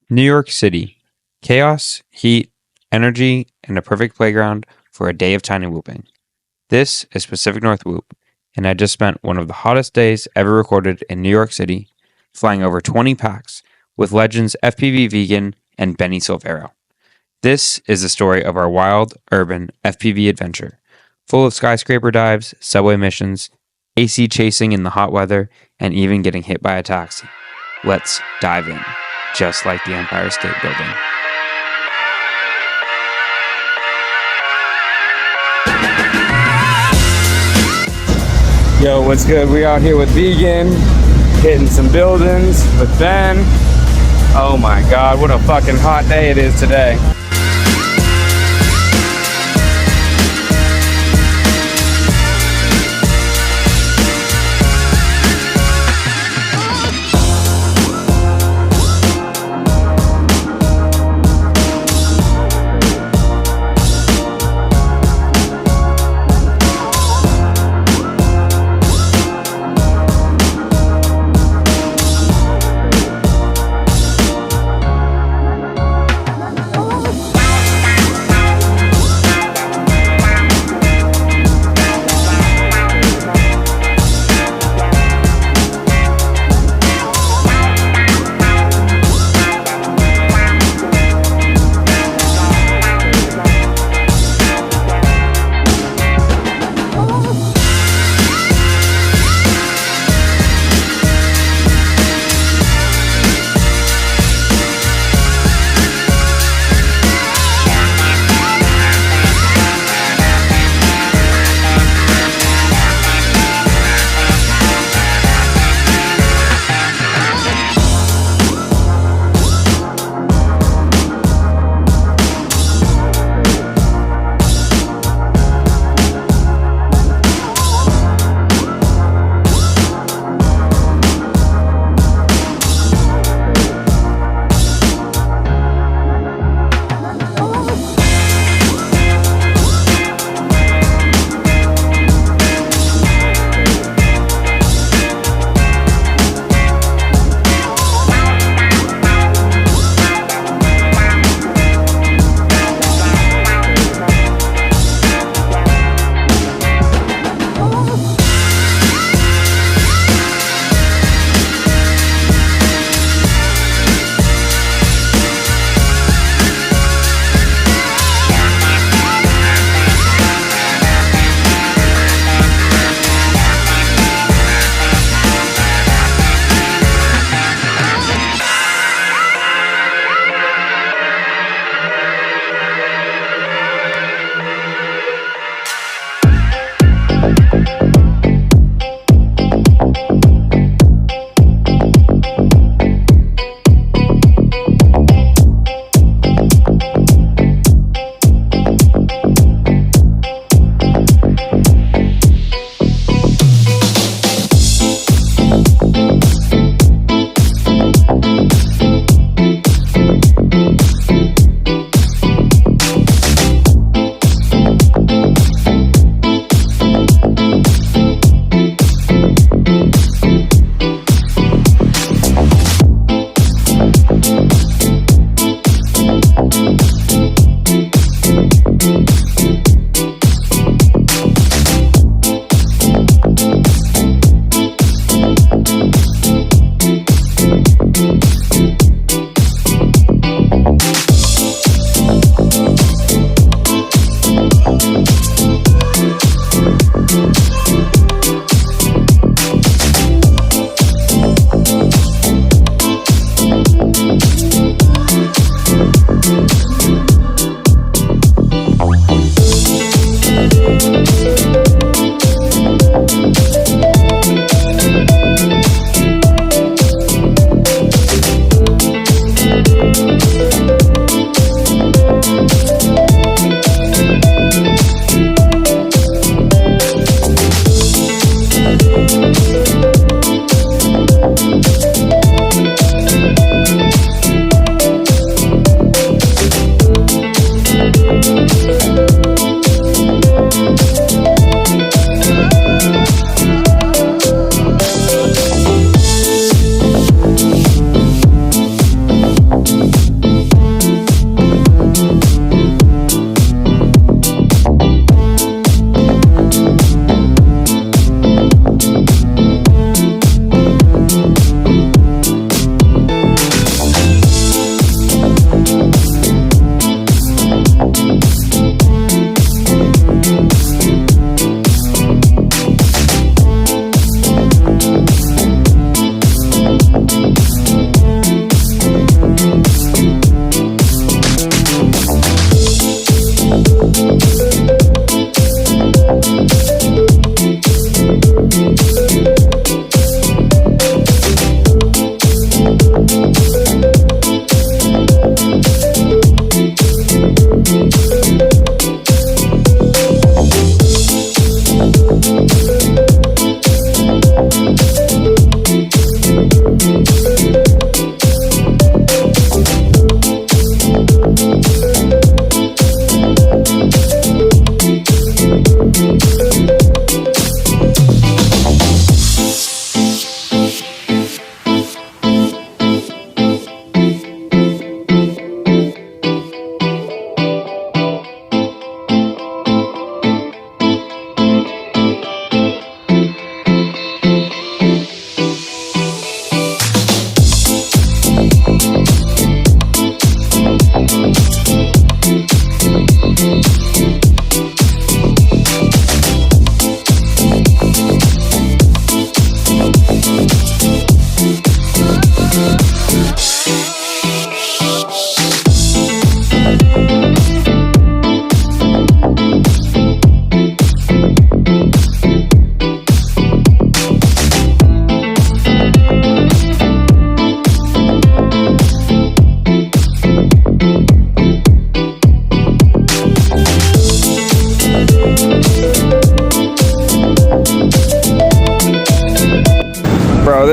New York City. Chaos, heat, energy, and a perfect playground for a day of tiny whooping. This is Pacific North Whoop, and I just spent one of the hottest days ever recorded in New York City, flying over 20 packs with legends FPV Vegan and Beny Silvero. This is the story of our wild, urban FPV adventure, full of skyscraper dives, subway missions, AC chasing in the hot weather, and even getting hit by a taxi. Let's dive in, just like the Empire State Building. Yo, what's good? We out here with Vegan, hitting some buildings with Ben. Oh my God, what a fucking hot day it is today.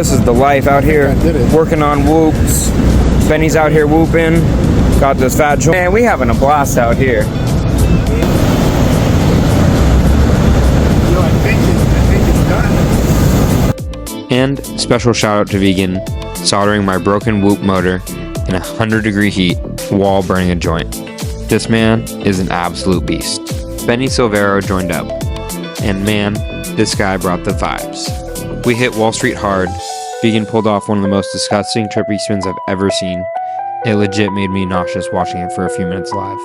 this is the life out here. Working on whoops. Benny's out here whooping. Got this fat joint. Man, we having a blast out here. And special shout out to Vegan, soldering my broken whoop motor in 100-degree heat while burning a joint. This man is an absolute beast. Beny Silvero joined up, and man, this guy brought the vibes. We hit Wall Street hard. Vegan pulled off one of the most disgusting trippy spins I've ever seen. It legit made me nauseous watching it for a few minutes live.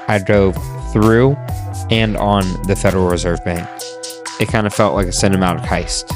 I drove through and on the Federal Reserve Bank. It kind of felt like a cinematic heist.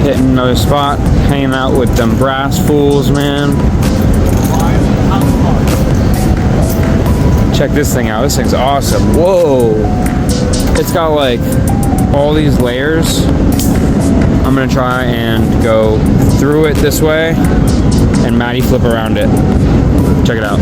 Hitting another spot, hanging out with them brass fools, man. Check this thing out. This thing's awesome. Whoa! It's got like all these layers. I'm gonna try and go through it this way and Maddie flip around it. Check it out.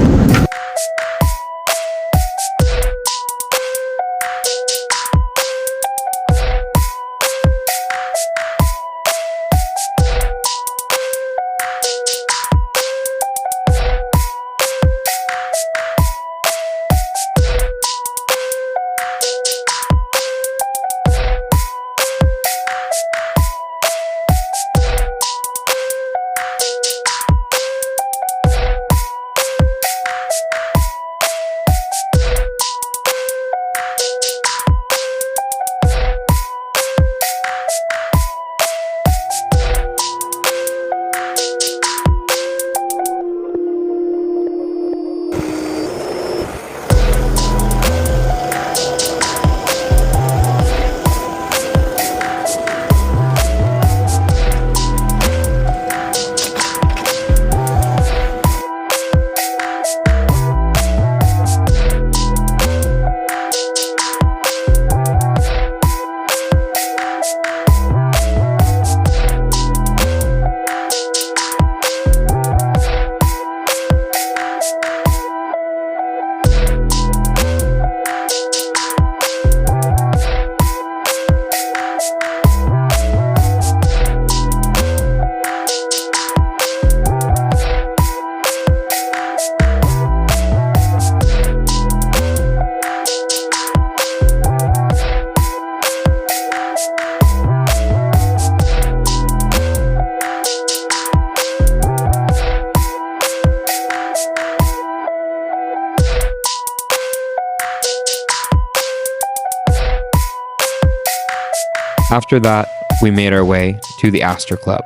After that, we made our way to the Astor Club.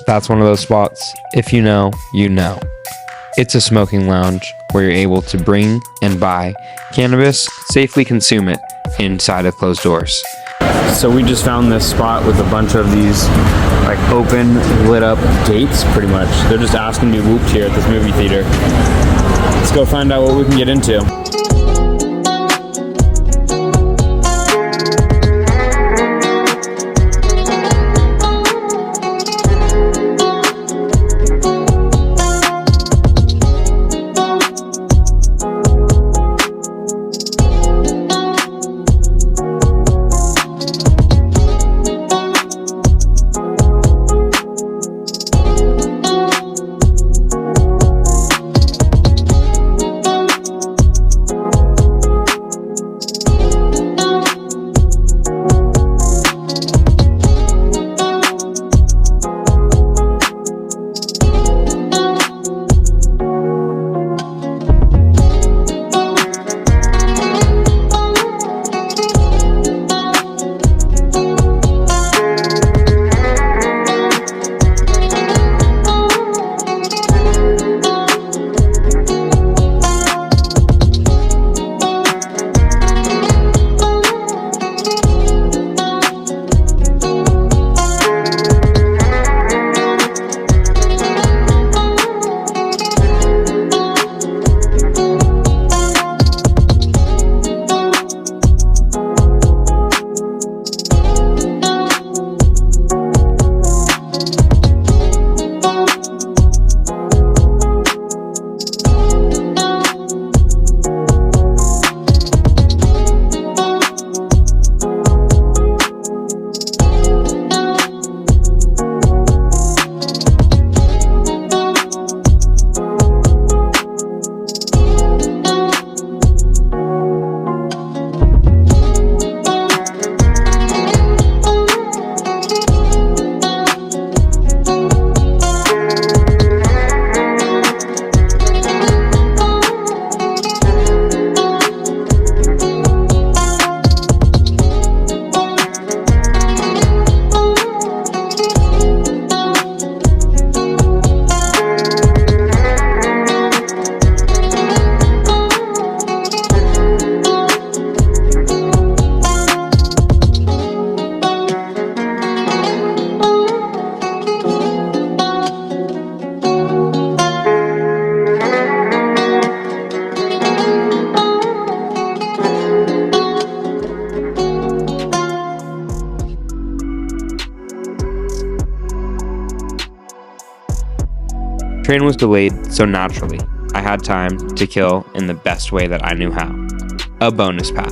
That's one of those spots, if you know, you know. It's a smoking lounge where you're able to bring and buy cannabis, safely consume it inside of closed doors. So we just found this spot with a bunch of these like open, lit up gates pretty much. They're just asking to be whooped here at this movie theater. Let's go find out what we can get into. train was delayed, so naturally, I had time to kill in the best way that I knew how. A bonus pack.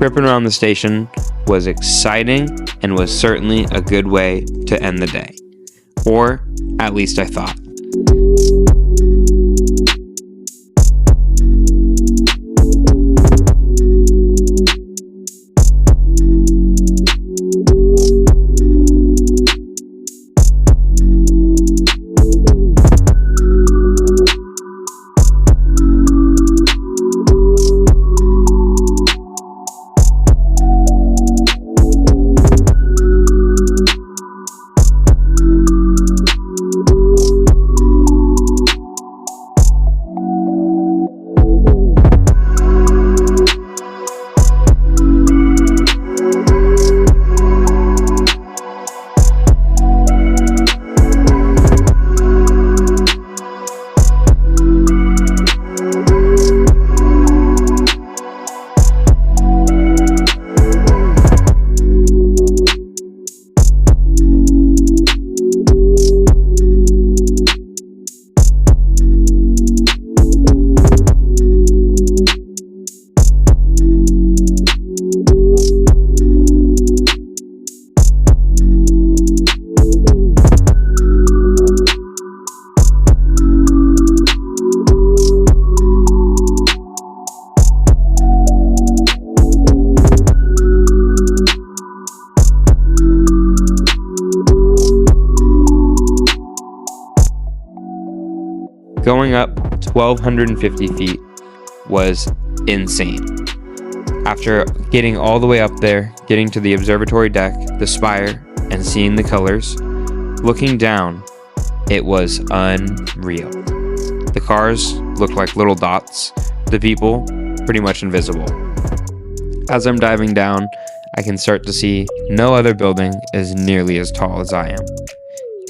Ripping around the station was exciting and was certainly a good way to end the day. Or at least I thought. Going up 1,250 feet was insane. After getting all the way up there, getting to the observatory deck, the spire, and seeing the colors, looking down, it was unreal. The cars looked like little dots, the people pretty much invisible. As I'm diving down, I can start to see no other building is nearly as tall as I am.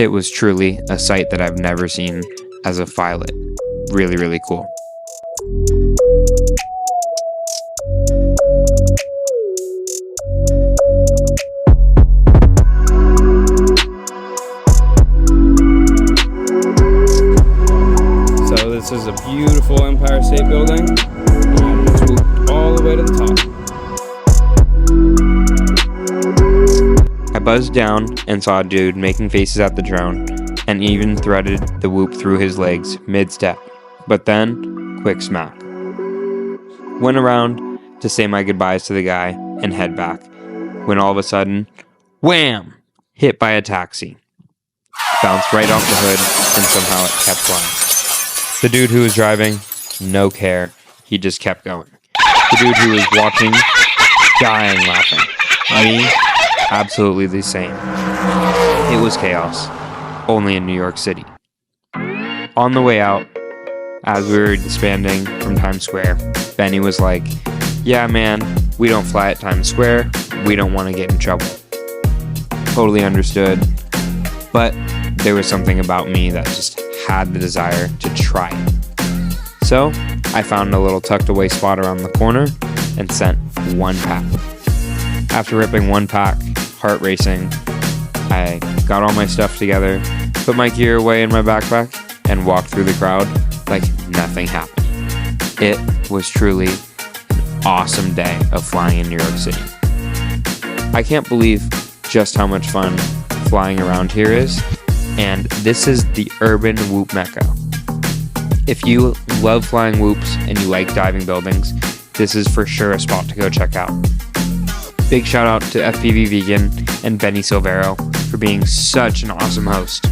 It was truly a sight that I've never seen as a pilot. Really, really cool. So this is a beautiful Empire State Building, and it's moved all the way to the top. I buzzed down and saw a dude making faces at the drone, and even threaded the whoop through his legs mid-step. But then, quick smack. Went around to say my goodbyes to the guy and head back, when all of a sudden, wham! Hit by a taxi. Bounced right off the hood, and somehow it kept flying. The dude who was driving, no care. He just kept going. The dude who was watching, dying laughing. Me, absolutely the same. It was chaos. Only in New York City. On the way out, as we were disbanding from Times Square, Beny was like, yeah man, we don't fly at Times Square, we don't want to get in trouble. Totally understood, but there was something about me that just had the desire to try it. So, I found a little tucked away spot around the corner and sent one pack. After ripping one pack, heart racing, I got all my stuff together, put my gear away in my backpack, and walked through the crowd like nothing happened. It was truly an awesome day of flying in New York City. I can't believe just how much fun flying around here is, and this is the urban whoop mecca. If you love flying whoops and you like diving buildings, this is for sure a spot to go check out. Big shout out to FPV Vegan and Silvero for being such an awesome host.